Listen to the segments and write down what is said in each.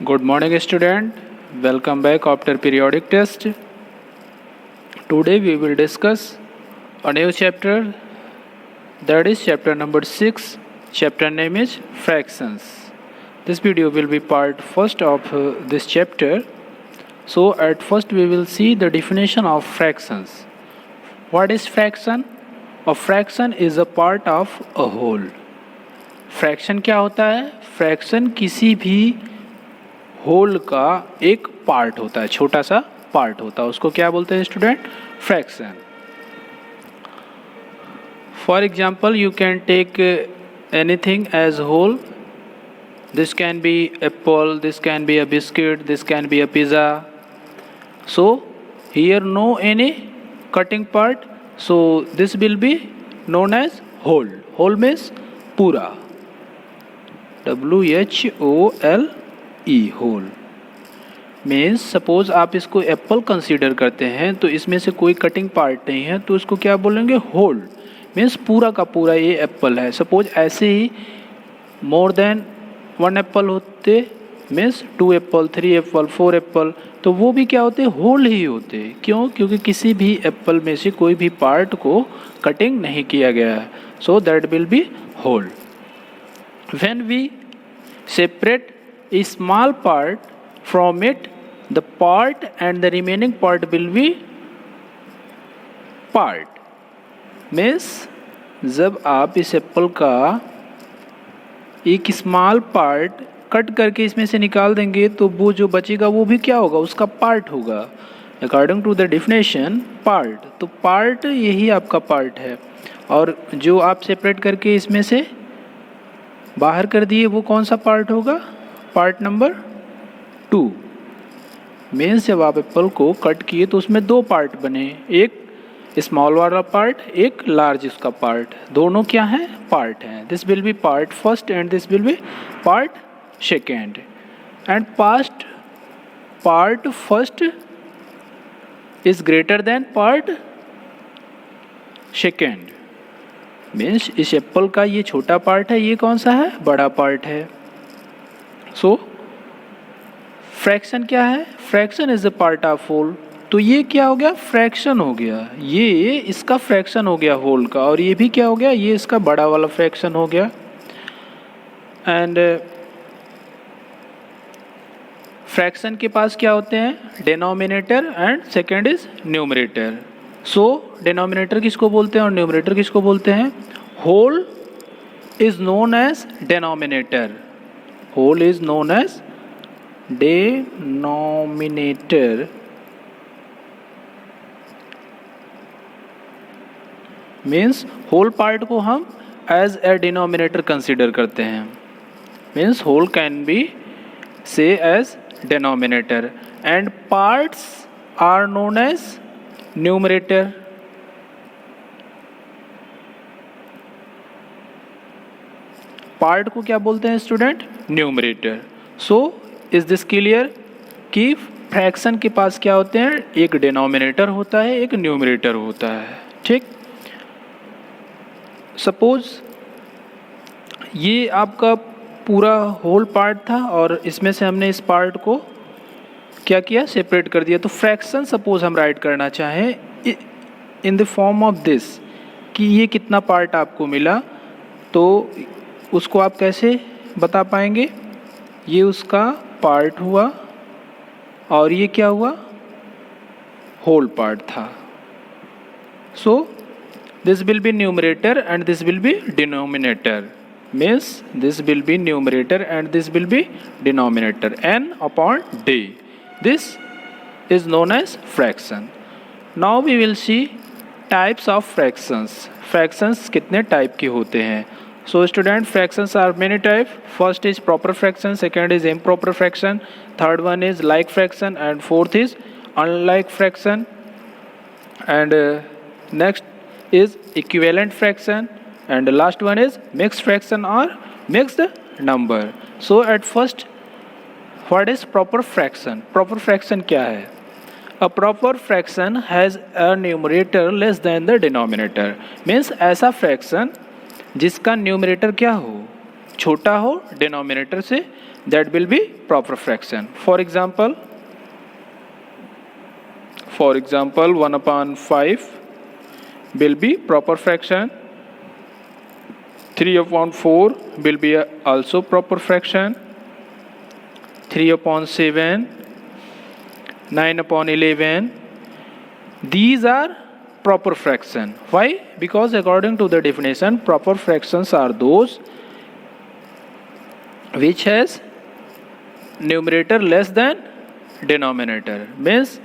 Good morning, student. Welcome back after periodic test. Today we will discuss a new chapter, that is chapter number 6. Chapter name is fractions. This video will be part first of this chapter. So at first we will see the definition of fractions. What is fraction? A fraction is a part of a whole. Fraction क्या होता है? Fraction किसी भी whole का एक part होता है, छोटा सा पार्ट होता है, उसको क्या बोलते हैं student? Fraction. For example you can take anything as whole. This can be apple, this can be a biscuit, this can be a pizza. So here no any cutting part, so this will be known as whole. Whole means पूरा. WHOLE whole means suppose आप इसको Apple consider करते हैं तो इसमें से कोई cutting part नहीं है तो इसको क्या बोलेंगे? होल. मीन्स पूरा का पूरा ये एप्पल है. सपोज ऐसे ही मोर देन 1 एप्पल होते मीन्स 2 एप्पल, 3 एप्पल, 4 एप्पल, तो वो भी क्या होते? होल ही होते. क्यों? क्योंकि किसी भी एप्पल में से कोई भी पार्ट को कटिंग नहीं किया गया है. So that will be whole. When we separate a small part from it, the part and the remaining part will be part. Means जब आप इस एप्पल का एक स्मॉल पार्ट कट करके इसमें से निकाल देंगे तो वो जो बचेगा वो भी क्या होगा? उसका पार्ट होगा. According to the definition part, तो पार्ट यही आपका पार्ट है. और जो आप सेपरेट करके इसमें से बाहर कर दिए वो कौन सा पार्ट होगा? Part number 2. मीन्स जब आप एप्पल को कट किए तो उसमें 2 पार्ट बने, एक स्मॉल वाला पार्ट, एक लार्ज उसका पार्ट. दोनों क्या हैं? पार्ट हैं. This will B part first and this will B part second. And part first is greater then part second. Means इस एप्पल का ये छोटा पार्ट है, ये कौन सा है? बड़ा पार्ट है. सो फ्रैक्शन क्या है? Fraction is a part of whole. तो ये क्या हो गया? फ्रैक्शन हो गया. ये इसका फ्रैक्शन हो गया होल का, और ये भी क्या हो गया? ये इसका बड़ा वाला फ्रैक्शन हो गया. एंड फ्रैक्शन के पास क्या होते हैं? Denominator and second is numerator. So denominator किसको बोलते हैं और न्यूमरेटर किसको बोलते हैं? Whole is known as denominator. Whole is known as denominator. Means whole part को हम एज ए डिनोमिनेटर कंसिडर करते हैं. Means whole can be say as denominator and parts are known as numerator. Part को क्या बोलते हैं student? Numerator. So is this clear कि fraction के पास क्या होते हैं? एक डिनोमिनेटर होता है, एक न्यूमरेटर होता है. ठीक. सपोज ये आपका पूरा होल पार्ट था और इसमें से हमने इस पार्ट को क्या किया? सेपरेट कर दिया. तो फ्रैक्शन सपोज हम राइट करना चाहें in the form of this कि ये कितना पार्ट आपको मिला, तो उसको आप कैसे बता पाएंगे? ये उसका पार्ट हुआ और ये क्या हुआ? होल पार्ट था. सो this will B numerator and this will B denominator. Means this will B numerator and this will B denominator. n upon d. This is known as fraction. Now we will see types of fractions. Fractions कितने type के होते हैं? So student, fractions are many types. First is proper fraction, second is improper fraction, third one is like fraction, and fourth is unlike fraction. And next is equivalent fraction, and the last one is mixed fraction or mixed number. So at first, what is proper fraction? Proper fraction क्या है? A proper fraction has a numerator less than the denominator. Means ऐसा fraction जिसका numerator क्या हो? छोटा हो denominator से, that will B proper fraction. For example 1/5 will be proper fraction. 3/4 will be also proper fraction. 3/7, 9/11, these are proper fraction. Why? Because according to the definition, proper fractions are those which has numerator less than denominator. Means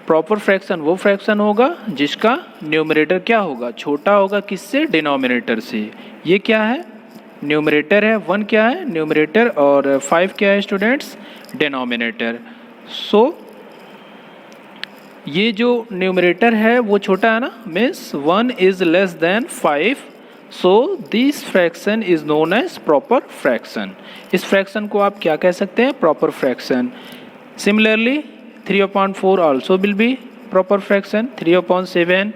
proper fraction वो fraction होगा जिसका numerator क्या होगा, छोटा होगा किससे, denominator से. ये क्या है, न्यूमरेटर है, 1 क्या है न्यूमरेटर और 5 क्या है स्टूडेंट्स, डिनोमिनेटर. सो ये जो न्यूमरेटर है वो छोटा है ना, means 1 is less than 5. So this fraction is known as proper fraction. इस फ्रैक्शन को आप क्या कह सकते हैं, proper fraction. Similarly 3/4 also will be proper fraction, 3/7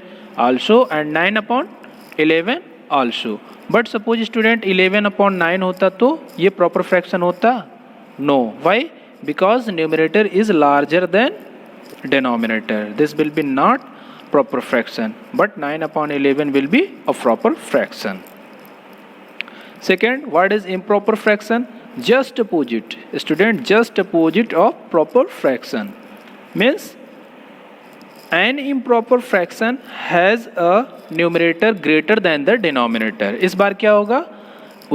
also and 9/11 also. But suppose student 11/9 होता तो ये proper fraction होता, no. Why? Because numerator is larger than denominator. This will be not proper fraction, but 9/11 will be a proper fraction. Second, what is improper fraction? Just opposite, student, just opposite of proper fraction. Means an improper fraction has a numerator greater than the denominator. इस बार क्या होगा,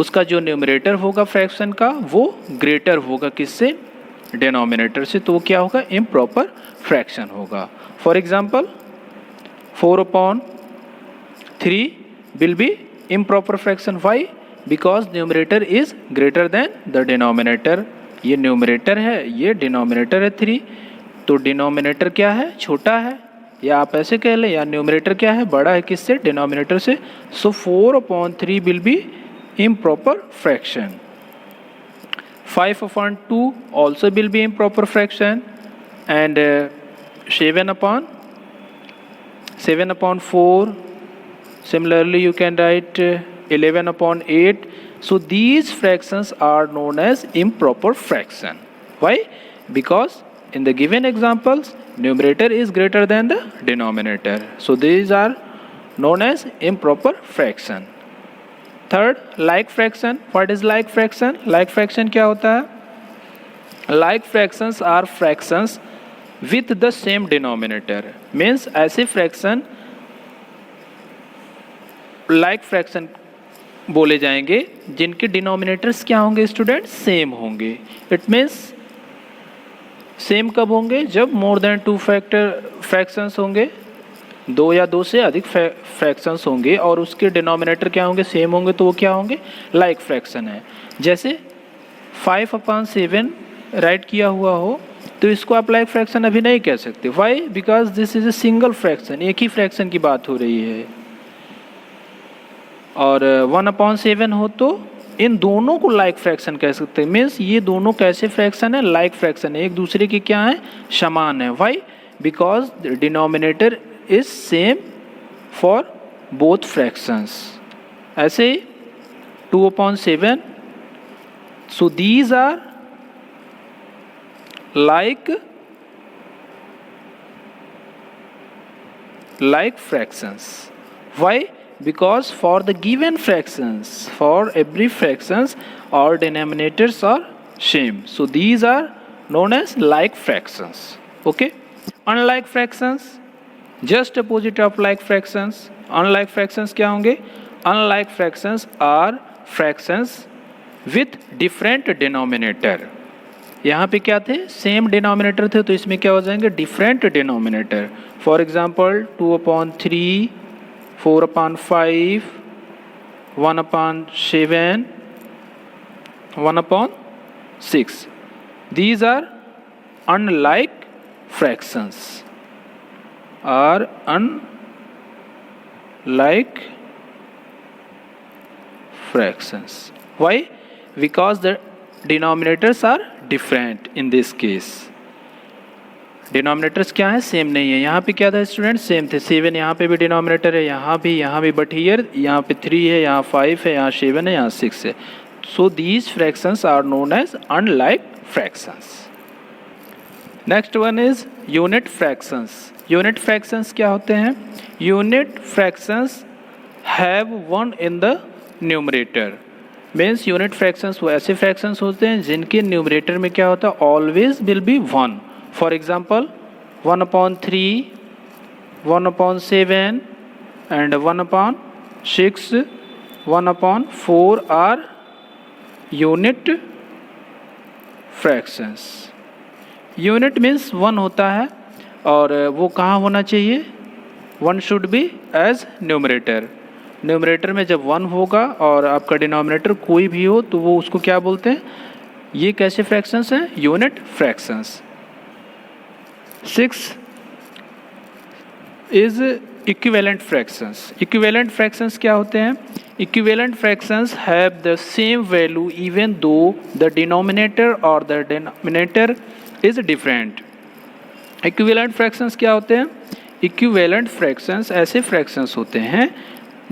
उसका जो numerator होगा fraction का वो greater होगा किससे, डिनोमिनेटर से. तो वो क्या होगा, इम्प्रॉपर फ्रैक्शन होगा. For example 4/3 will be improper fraction. Why? Because numerator is greater than the denominator. ये न्यूमरेटर है, ये डिनोमिनेटर है 3, तो डिनोमिनेटर क्या है, छोटा है, या आप ऐसे कह लें, या न्यूमरेटर क्या है, बड़ा है किससे, डिनोमिनेटर से. सो 4/3 will be improper fraction. 5/2 also will be improper fraction, and 7/4. Similarly you can write 11/8. So these fractions are known as improper fraction. Why? Because in the given examples numerator is greater than the denominator. So these are known as improper fraction. Third, like fraction. What is like fraction? Like fraction क्या होता है, like fractions are fractions with the same denominator. Means ऐसे fraction like fraction बोले जाएंगे जिनके denominators क्या होंगे student, same होंगे. इट मीन्स सेम कब होंगे, जब मोर देन 2 फ्रैक्शंस होंगे, 2 या 2 से अधिक फ्रैक्शंस होंगे और उसके डिनोमिनेटर क्या होंगे, सेम होंगे, तो वो क्या होंगे, लाइक फ्रैक्शन है. जैसे 5/7 राइट किया हुआ हो तो इसको आप लाइक फ्रैक्शन अभी नहीं कह सकते. Why? Because this is a single fraction, एक ही फ्रैक्शन की बात हो रही है. और 1/7 हो तो इन दोनों को लाइक फ्रैक्शन कह सकते हैं. मीन्स ये दोनों कैसे फ्रैक्शन है, लाइक फ्रैक्शन है, एक दूसरे के क्या है, समान है. Why? Because denominator is same for both fractions. ऐसे 2/7. So these are like fractions. Why? Because for the given fractions, for every fractions, all denominators are same. So these are known as like fractions. Okay. Unlike fractions, just opposite of like fractions. Unlike fractions क्या होंगे? Unlike fractions are fractions with different denominator. यहाँ पे क्या थे, same denominator थे, तो इसमें क्या हो जाएंगे, different denominator. For example 2/3, 4/5, 1/7, 1/6. These are unlike fractions. Are unlike fractions. Why? Because the denominators are different in this case. Denominators क्या है, सेम नहीं है। यहाँ पे क्या था स्टूडेंट, सेम थे। 7 यहाँ पे भी डिनोमिनेटर है, यहाँ भी, बट हियर यहाँ पे 3 है, यहाँ 5 है, यहाँ 7 है, यहाँ 6 है। So these fractions are known as unlike fractions. Next one is unit fractions. Unit fractions क्या होते हैं? Unit fractions have 1 in the numerator. Means unit fractions वो ऐसे फ्रैक्शंस होते हैं जिनके न्यूमरेटर में क्या होता है, always will be 1। For example 1/3, 1/7 and 1/6, 1/4 are unit fractions. Unit means 1 होता है और वो कहाँ होना चाहिए, 1 should be as numerator. Numerator में जब 1 होगा और आपका डिनोमिनेटर कोई भी हो तो वो उसको क्या बोलते हैं, ये कैसे फ्रैक्शंस हैं, unit fractions. 6 is equivalent fractions. Equivalent fractions क्या होते हैं? Equivalent fractions have the same value even though the denominator और the denominator is different. Equivalent fractions क्या होते हैं? इक्विवेलेंट फ्रैक्शंस ऐसे फ्रैक्शंस होते हैं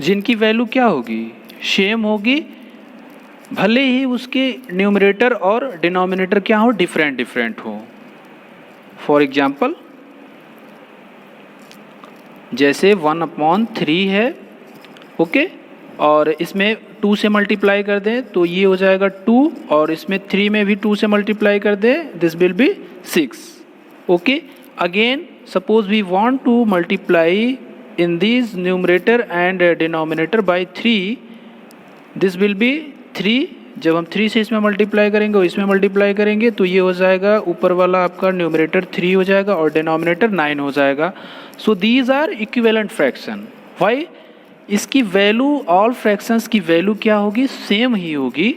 जिनकी वैल्यू क्या होगी, सेम होगी, भले ही उसके न्यूमरेटर और डिनोमिनेटर क्या हो, डिफरेंट डिफरेंट हो। फॉर एग्जाम्पल जैसे 1/3 है, ओके, और इसमें 2 से मल्टीप्लाई कर दें तो ये हो जाएगा 2, और इसमें 3 में भी 2 से मल्टीप्लाई कर दें, this will be 6, okay. Again suppose we want to multiply in these numerator and denominator by 3, this will be 3। जब हम 3 से इसमें मल्टीप्लाई करेंगे और इसमें मल्टीप्लाई करेंगे तो ये हो जाएगा, ऊपर वाला आपका न्यूमरेटर 3 हो जाएगा और डिनोमिनेटर 9 हो जाएगा। So these are equivalent fraction. Why? इसकी वैल्यू, ऑल फ्रैक्शंस की वैल्यू क्या होगी, सेम ही होगी,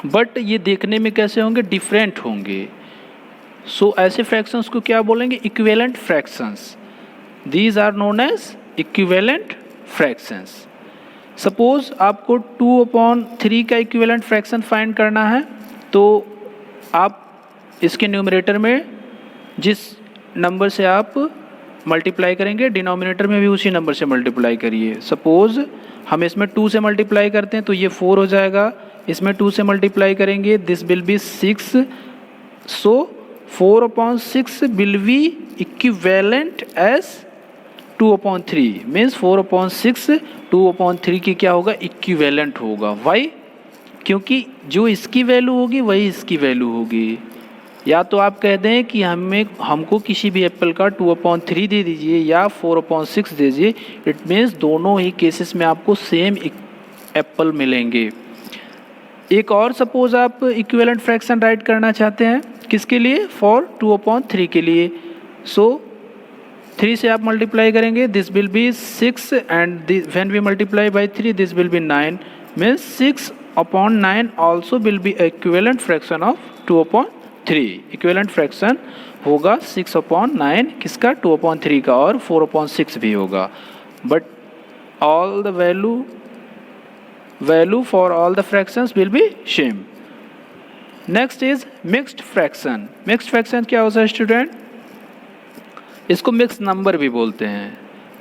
बट ये देखने में कैसे होंगे, डिफरेंट होंगे। सो ऐसे फ्रैक्शंस को क्या बोलेंगे, equivalent fractions. These are known as equivalent fractions. Suppose आपको 2/3 का equivalent fraction find करना है, तो आप इसके न्यूमरेटर में जिस नंबर से आप मल्टीप्लाई करेंगे, डिनोमिनेटर में भी उसी नंबर से मल्टीप्लाई करिए। सपोज हम इसमें 2 से मल्टीप्लाई करते हैं तो ये 4 हो जाएगा, इसमें 2 से मल्टीप्लाई करेंगे, this will be 6। So 4/6 will be equivalent as 2/3। Means 4/6 2/3 की क्या होगा, इक्विवेलेंट होगा। वाई? क्योंकि जो इसकी वैल्यू होगी वही इसकी वैल्यू होगी। या तो आप कह दें कि हमको किसी भी एप्पल का 2/3 दे दीजिए या 4/6 दे दीजिए, इट मीन्स दोनों ही केसेस में आपको सेम एप्पल मिलेंगे। एक और सपोज आप इक्विवेलेंट फ्रैक्शन राइट करना चाहते हैं, किसके लिए, फॉर 2/3 के लिए। सो 3 से आप मल्टीप्लाई करेंगे, this will be 6 and when we multiply by 3 this will be 9। Means 6/9 also will be equivalent fraction of 2/3। Equivalent fraction होगा 6/9 किसका, 2/3 का, और 4/6 भी होगा, but all the value for all the fractions will be same. Next is mixed fraction. Mixed fraction क्या होता है student, इसको मिक्स नंबर भी बोलते हैं।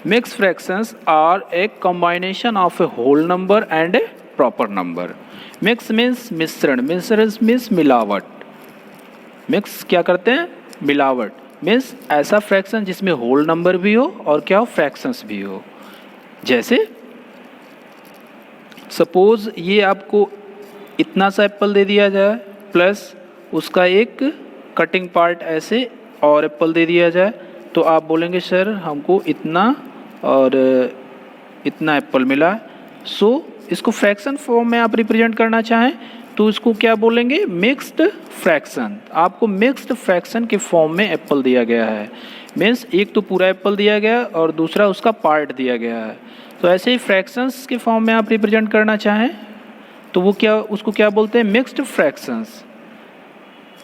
Mix fractions are a combination of a whole number and a proper number. Mix means मिश्रण, मिश्रण means मिलावट। मिक्स क्या करते हैं, मिलावट। मीन्स ऐसा फ्रैक्शन जिसमें होल नंबर भी हो और क्या हो, फ्रैक्शंस भी हो। जैसे सपोज ये आपको इतना सा एप्पल दे दिया जाए प्लस उसका एक कटिंग पार्ट ऐसे और एप्पल दे दिया जाए, तो आप बोलेंगे सर हमको इतना और इतना एप्पल मिला। सो इसको फ्रैक्शन फॉर्म में आप रिप्रेजेंट करना चाहें तो इसको क्या बोलेंगे, मिक्स्ड फ्रैक्शन। आपको मिक्स्ड फ्रैक्शन के फॉर्म में एप्पल दिया गया है। मीन्स एक तो पूरा एप्पल दिया गया और दूसरा उसका पार्ट दिया गया है। तो ऐसे ही फ्रैक्शंस के फॉर्म में आप रिप्रेजेंट करना चाहें तो वो क्या, उसको क्या बोलते हैं, mixed fractions.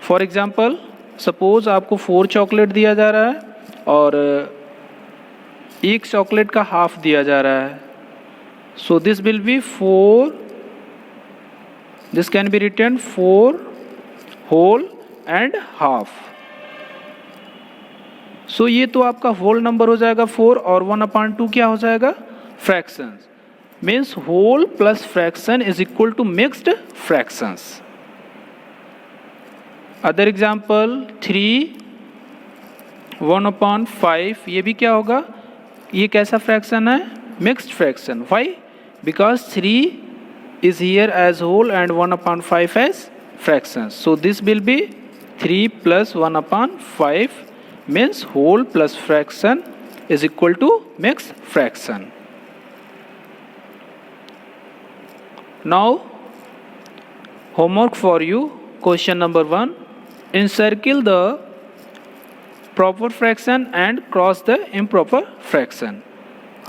For example suppose आपको 4 चॉकलेट दिया जा रहा है और एक चॉकलेट का हाफ दिया जा रहा है। So this will be 4, this can be written 4 whole and half. So ये तो आपका होल नंबर हो जाएगा 4 और 1/2 क्या हो जाएगा fractions, means whole plus fraction is equal to mixed fractions. Other example 3 1/5, ये भी क्या होगा, ये कैसा फ्रैक्शन है, mixed fraction. Why, because 3 is here as whole and 1/5 as fraction. So this will be 3 plus 1/5 means whole plus fraction is equal to mixed fraction. Now homework for you, question number 1, encircle the proper fraction and cross the improper fraction.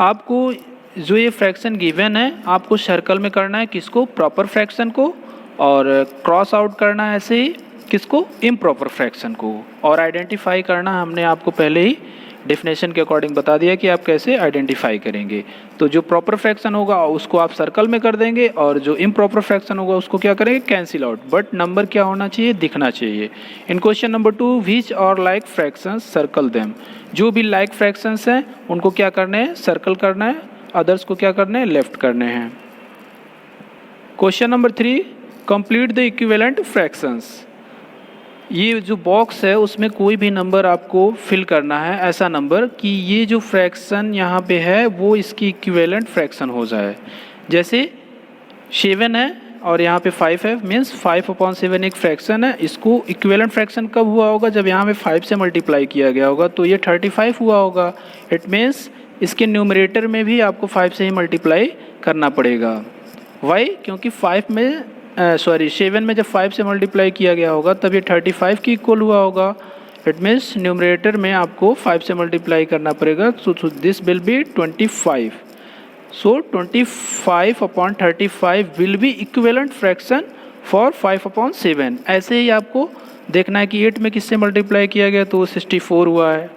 आपको जो ये fraction given है आपको circle में करना है किसको, proper fraction को, और क्रॉस आउट करना है ऐसे ही किसको, इम्प्रॉपर फ्रैक्शन को, और आइडेंटिफाई करना हमने आपको पहले ही डेफिनेशन के अकॉर्डिंग बता दिया कि आप कैसे आइडेंटिफाई करेंगे। तो जो प्रॉपर फ्रैक्शन होगा उसको आप सर्कल में कर देंगे और जो इम्प्रॉपर फ्रैक्शन होगा उसको क्या करेंगे, कैंसिल आउट, बट नंबर क्या होना चाहिए, दिखना चाहिए। इन क्वेश्चन नंबर 2, विच और लाइक फ्रैक्शंस सर्कल देम, जो भी लाइक फ्रैक्शंस हैं उनको क्या करना है, सर्कल करना है, अदर्स को क्या करने हैं, लेफ्ट करने हैं। Question number 3, complete the equivalent fractions, ये जो बॉक्स है उसमें कोई भी नंबर आपको फिल करना है, ऐसा नंबर कि ये जो फ्रैक्शन यहाँ पे है वो इसकी इक्विवेलेंट फ्रैक्शन हो जाए। जैसे 7 है और यहाँ पे 5 है, मीन्स 5/7 एक फ्रैक्शन है, इसको इक्विवेलेंट फ्रैक्शन कब हुआ होगा, जब यहाँ पे 5 से मल्टीप्लाई किया गया होगा, तो ये 35 हुआ होगा। इट मीन्स इसके न्यूमरेटर में भी आपको 5 से ही मल्टीप्लाई करना पड़ेगा। वाई, क्योंकि 7 में जब 5 से मल्टीप्लाई किया गया होगा तब ये 35 की इक्वल हुआ होगा। इट मीन्स न्यूमरेटर में आपको 5 से मल्टीप्लाई करना पड़ेगा। सो this will B 25। So 25/35 will be equivalent fraction for 5/7। ऐसे ही आपको देखना है कि 8 में किससे मल्टीप्लाई किया गया तो 64 हुआ है।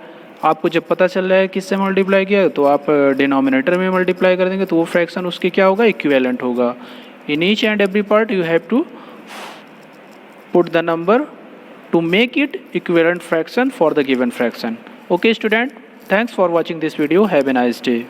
आपको जब पता चल रहा है किससे मल्टीप्लाई किया तो आप डिनोमिनेटर में मल्टीप्लाई कर देंगे तो वो फ्रैक्शन उसके क्या होगा, इक्विवेलेंट होगा। In each and every part you have to put the number to make it equivalent fraction for the given fraction. Okay student, thanks for watching this video, have a nice day.